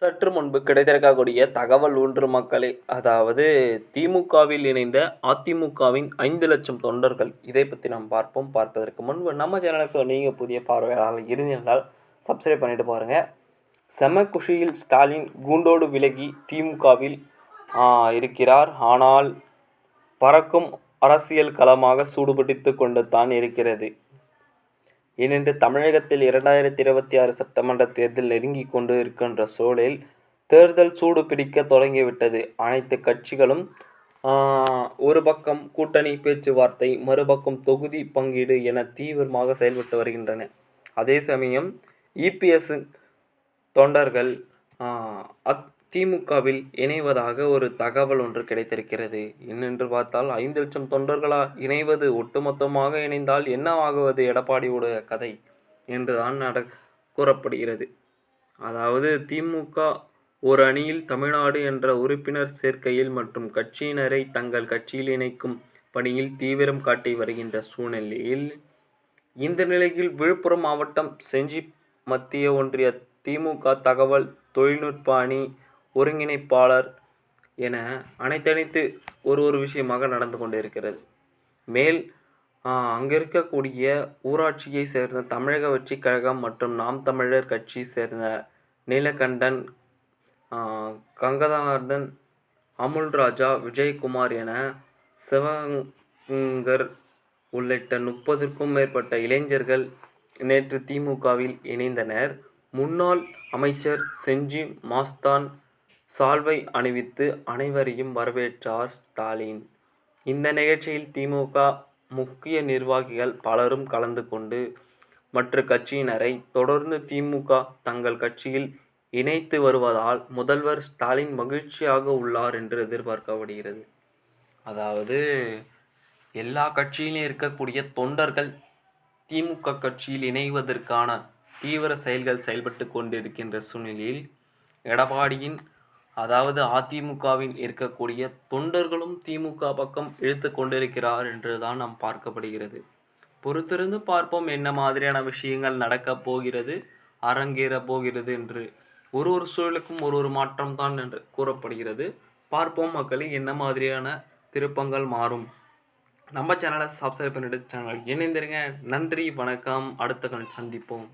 சற்று முன்பு கிடைத்திருக்கக்கூடிய தகவல் ஒன்று மக்களே, அதாவது திமுகவில் இணைந்த அதிமுகவின் 5,00,000 தொண்டர்கள். இதை பற்றி நாம் பார்ப்போம். பார்ப்பதற்கு முன்பு நம்ம சேனலுக்கு நீங்கள் புதிய பார்வையாளர்கள் இருந்திருந்தால் சப்ஸ்கிரைப் பண்ணிட்டு பாருங்க. செம குஷியில் ஸ்டாலின் கூண்டோடு விலகி திமுகவில் இருக்கிறார். ஆனால் பறக்கும் அரசியல் களமாக சூடுபிடித்து கொண்டு தான் இருக்கிறது. ஏனென்று தமிழகத்தில் 2026 சட்டமன்ற தேர்தல் நெருங்கிக் கொண்டு இருக்கின்ற சூழலில் தேர்தல் சூடு பிடிக்க தொடங்கிவிட்டது. அனைத்து கட்சிகளும் ஒரு பக்கம் கூட்டணி பேச்சுவார்த்தை, மறுபக்கம் தொகுதி பங்கீடு என தீவிரமாக செயல்பட்டு வருகின்றன. அதே சமயம் இபிஎஸ் தொண்டர்கள் திமுகவில் இணைவதாக ஒரு தகவல் ஒன்று கிடைத்திருக்கிறது. என்னென்று பார்த்தால் 5,00,000 தொண்டர்களா இணைவது, ஒட்டுமொத்தமாக இணைந்தால் என்ன ஆகுவது எடப்பாடியுடைய கதை என்றுதான் கூறப்படுகிறது. அதாவது திமுக ஒரு அணியில் தமிழ்நாடு என்ற உறுப்பினர் சேர்க்கையில் மற்றும் கட்சியினரை தங்கள் கட்சியில் இணைக்கும் பணியில் தீவிரம் காட்டி வருகின்ற சூழ்நிலையில் இந்த நிலையில் விழுப்புரம் மாவட்டம் செஞ்சி மத்திய ஒன்றிய திமுக தகவல் தொழில்நுட்ப அணி ஒருங்கிணைப்பாளர் என அனைத்தனைத்து ஒரு விஷயமாக நடந்து கொண்டிருக்கிறது. மேல் அங்கே இருக்கக்கூடிய ஊராட்சியை சேர்ந்த தமிழக வெற்றி கழகம் மற்றும் நாம் தமிழர் கட்சி சேர்ந்த நீலகண்டன், கங்கதார்தன், அமுல்ராஜா, விஜயகுமார் என சிவங்கர் உள்ளிட்ட 30க்கும் மேற்பட்ட இளைஞர்கள் நேற்று திமுகவில் இணைந்தனர். முன்னாள் அமைச்சர் செஞ்சி மாஸ்தான் சால்வை அணிவித்து அனைவரையும் வரவேற்றார் ஸ்டாலின். இந்த நிகழ்ச்சியில் திமுக முக்கிய நிர்வாகிகள் பலரும் கலந்து கொண்டு மற்ற கட்சியினரை தொடர்ந்து திமுக தங்கள் கட்சியில் இணைத்து வருவதால் முதல்வர் ஸ்டாலின் மகிழ்ச்சியாக உள்ளார் என்று எதிர்பார்க்கப்படுகிறது. அதாவது எல்லா கட்சியிலும் இருக்கக்கூடிய தொண்டர்கள் திமுக கட்சியில் இணைவதற்கான தீவிர செயல்கள் செயல்பட்டு கொண்டிருக்கின்ற சூழ்நிலையில் எடப்பாடியின் அதாவது அதிமுகவில் இருக்கக்கூடிய தொண்டர்களும் திமுக பக்கம் இழுத்து கொண்டிருக்கிறார் என்றுதான் நாம் பார்க்கப்படுகிறது. பொறுத்திருந்து பார்ப்போம் என்ன மாதிரியான விஷயங்கள் நடக்கப் போகிறது, அரங்கேற போகிறது என்று. ஒரு சூழலுக்கும் ஒரு மாற்றம் தான் என்று கூறப்படுகிறது. பார்ப்போம் மக்களே என்ன மாதிரியான திருப்பங்கள் மாறும். நம்ம சேனலை சப்ஸ்கிரைப் பண்ணிட்டு சேனல் இணைந்திருங்க. நன்றி, வணக்கம். அடுத்த சந்திப்போம்.